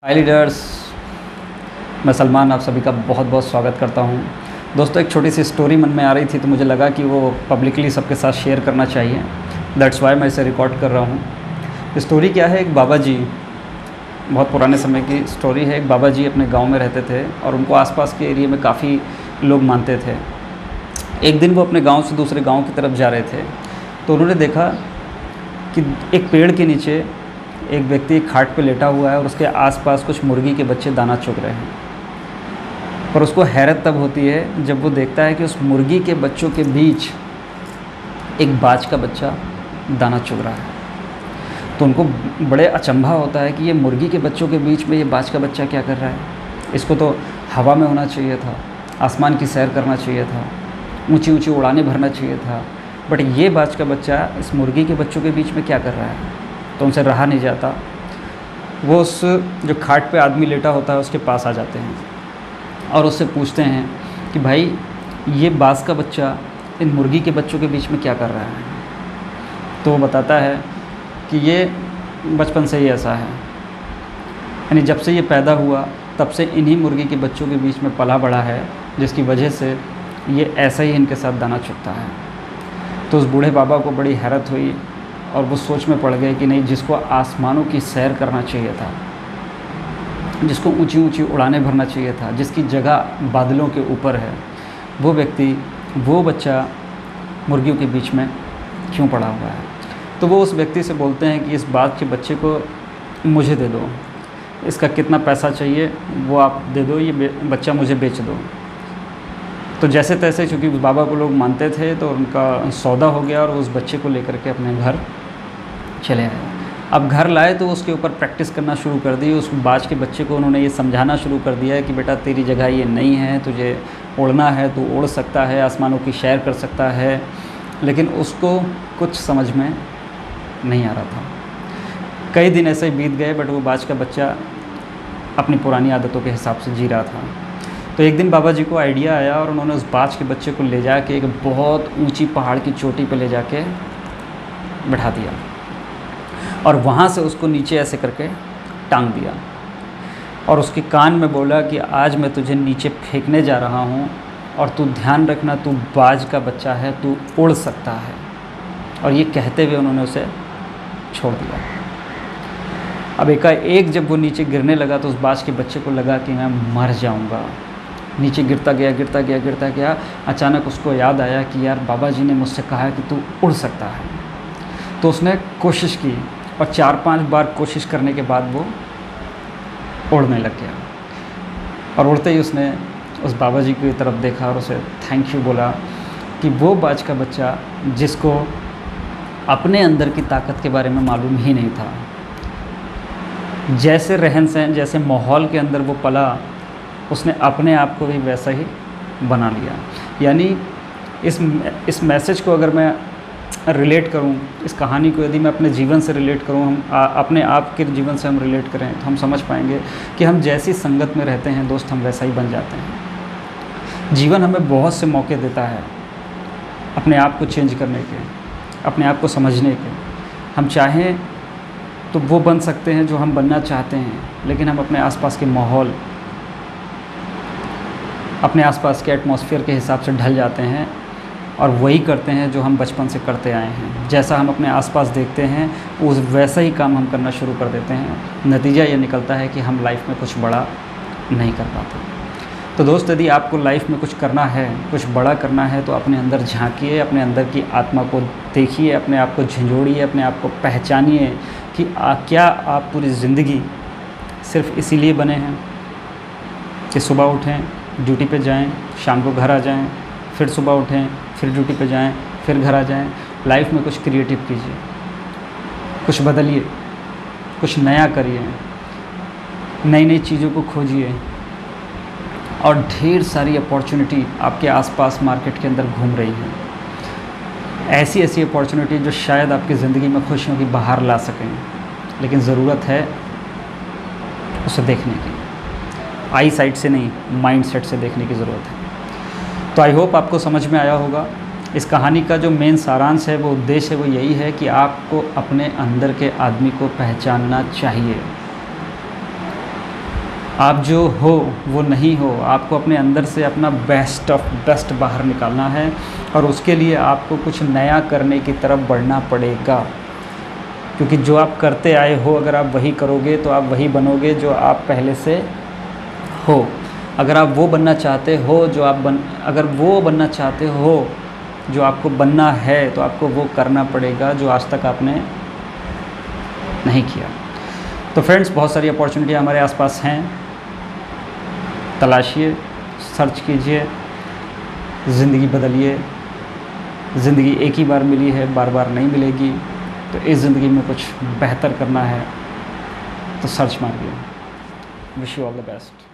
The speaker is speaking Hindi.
हाय लीडर्स, मैं सलमान आप सभी का बहुत बहुत स्वागत करता हूं। दोस्तों, एक छोटी सी स्टोरी मन में आ रही थी तो मुझे लगा कि वो पब्लिकली सबके साथ शेयर करना चाहिए। दैट्स वाई मैं इसे रिकॉर्ड कर रहा हूं। स्टोरी क्या है, एक बाबा जी, बहुत पुराने समय की स्टोरी है। एक बाबा जी अपने गांव में रहते थे और उनको आसपास के एरिया में काफ़ी लोग मानते थे। एक दिन वो अपने गाँव से दूसरे गाँव की तरफ जा रहे थे तो उन्होंने देखा कि एक पेड़ के नीचे एक व्यक्ति खाट पे लेटा हुआ है और उसके आसपास कुछ मुर्गी के बच्चे दाना चुग रहे हैं। पर उसको हैरत तब होती है जब वो देखता है कि उस मुर्गी के बच्चों के बीच एक बाज का बच्चा दाना चुग रहा है। तो उनको बड़े अचंभा होता है कि ये मुर्गी के बच्चों के बीच में ये बाज का बच्चा क्या कर रहा है। इसको तो हवा में होना चाहिए था, आसमान की सैर करना चाहिए था, ऊंची ऊंची उड़ानें भरना चाहिए था, बट ये बाज का बच्चा इस मुर्गी के बच्चों के बीच में क्या कर रहा है। तो उनसे रहा नहीं जाता। वो उस जो खाट पे आदमी लेटा होता है उसके पास आ जाते हैं और उससे पूछते हैं कि भाई, ये बाज का बच्चा इन मुर्गी के बच्चों के बीच में क्या कर रहा है। तो वो बताता है कि ये बचपन से ही ऐसा है, यानी जब से ये पैदा हुआ तब से इन्हीं मुर्गी के बच्चों के बीच में पला बड़ा है, जिसकी वजह से ये ऐसा ही इनके साथ दाना चुगता है। तो उस बूढ़े बाबा को बड़ी हैरत हुई और वो सोच में पड़ गए कि नहीं, जिसको आसमानों की सैर करना चाहिए था, जिसको ऊंची ऊंची उड़ानें भरना चाहिए था, जिसकी जगह बादलों के ऊपर है, वो व्यक्ति, वो बच्चा मुर्गियों के बीच में क्यों पड़ा हुआ है। तो वो उस व्यक्ति से बोलते हैं कि इस बात के बच्चे को मुझे दे दो, इसका कितना पैसा चाहिए वो आप दे दो, ये बच्चा मुझे बेच दो। तो जैसे तैसे, चूँकि उस बाबा को लोग मानते थे, तो उनका सौदा हो गया और उस बच्चे को लेकर के अपने घर चले आए। अब घर लाए तो उसके ऊपर प्रैक्टिस करना शुरू कर दी। उस बाज के बच्चे को उन्होंने ये समझाना शुरू कर दिया कि बेटा, तेरी जगह ये नहीं है, तुझे उड़ना है तो उड़ सकता है, आसमानों की सैर कर सकता है। लेकिन उसको कुछ समझ में नहीं आ रहा था। कई दिन ऐसे ही बीत गए, बट वो बाज का बच्चा अपनी पुरानी आदतों के हिसाब से जी रहा था। तो एक दिन बाबा जी को आइडिया आया और उन्होंने उस बाज के बच्चे को ले जाके एक बहुत ऊंची पहाड़ की चोटी पर ले जाके बैठा दिया और वहाँ से उसको नीचे ऐसे करके टांग दिया और उसके कान में बोला कि आज मैं तुझे नीचे फेंकने जा रहा हूँ और तू ध्यान रखना, तू बाज का बच्चा है, तू उड़ सकता है। और ये कहते हुए उन्होंने उसे छोड़ दिया। अब एकाएक जब वो नीचे गिरने लगा तो उस बाज के बच्चे को लगा कि मैं मर जाऊँगा। नीचे गिरता गया, गिरता गया, गिरता गया। अचानक उसको याद आया कि यार, बाबा जी ने मुझसे कहा कि तू उड़ सकता है। तो उसने कोशिश की और 4-5 बार कोशिश करने के बाद वो उड़ने लग गया। और उड़ते ही उसने उस बाबा जी की तरफ देखा और उसे थैंक यू बोला कि वो बाज का बच्चा, जिसको अपने अंदर की ताकत के बारे में मालूम ही नहीं था, जैसे रहन सहन, जैसे माहौल के अंदर वो पला, उसने अपने आप को भी वैसा ही बना लिया। यानी इस मैसेज को अगर मैं रिलेट करूं, इस कहानी को यदि मैं अपने जीवन से रिलेट करूं, हम अपने आप के जीवन से हम रिलेट करें, तो हम समझ पाएंगे कि हम जैसी संगत में रहते हैं दोस्त, हम वैसा ही बन जाते हैं। जीवन हमें बहुत से मौके देता है अपने आप को चेंज करने के, अपने आप को समझने के। हम चाहें तो वो बन सकते हैं जो हम बनना चाहते हैं, लेकिन हम अपने आसपास के माहौल, अपने आसपास के एटमॉस्फेयर के हिसाब से ढल जाते हैं और वही करते हैं जो हम बचपन से करते आए हैं। जैसा हम अपने आसपास देखते हैं उस वैसा ही काम हम करना शुरू कर देते हैं। नतीजा ये निकलता है कि हम लाइफ में कुछ बड़ा नहीं कर पाते। तो दोस्त, यदि आपको लाइफ में कुछ करना है, कुछ बड़ा करना है, तो अपने अंदर झांकिए, अपने अंदर की आत्मा को देखिए, अपने आप को झंझोड़िए, अपने आप को पहचानिए कि क्या आप पूरी ज़िंदगी सिर्फ़ इसीलिए बने हैं कि सुबह उठें, ड्यूटी पे जाएं, शाम को घर आ जाएं, फिर सुबह उठें, फिर ड्यूटी पे जाएं, फिर घर आ जाएं। लाइफ में कुछ क्रिएटिव कीजिए, कुछ बदलिए, कुछ नया करिए, नई नई चीज़ों को खोजिए और ढेर सारी अपॉर्चुनिटी आपके आसपास मार्केट के अंदर घूम रही हैं। ऐसी ऐसी अपॉर्चुनिटी जो शायद आपकी ज़िंदगी में खुशियों की बहार ला सकें, लेकिन ज़रूरत है उसे देखने की। आई साइट से नहीं, माइंड सेट से देखने की ज़रूरत है। तो आई होप आपको समझ में आया होगा। इस कहानी का जो मेन सारांश है, वो उद्देश्य है, वो यही है कि आपको अपने अंदर के आदमी को पहचानना चाहिए। आप जो हो वो नहीं हो, आपको अपने अंदर से अपना बेस्ट ऑफ बेस्ट बाहर निकालना है और उसके लिए आपको कुछ नया करने की तरफ बढ़ना पड़ेगा। क्योंकि जो आप करते आए हो अगर आप वही करोगे तो आप वही बनोगे जो आप पहले से हो। अगर आप वो बनना चाहते हो जो आप अगर वो बनना चाहते हो जो आपको बनना है तो आपको वो करना पड़ेगा जो आज तक आपने नहीं किया। तो फ्रेंड्स, बहुत सारी अपॉर्चुनिटी हमारे आसपास हैं, तलाशिए, सर्च कीजिए, ज़िंदगी बदलिए। ज़िंदगी एक ही बार मिली है, बार बार नहीं मिलेगी। तो इस ज़िंदगी में कुछ बेहतर करना है तो सर्च मारिए। Wish you all the best.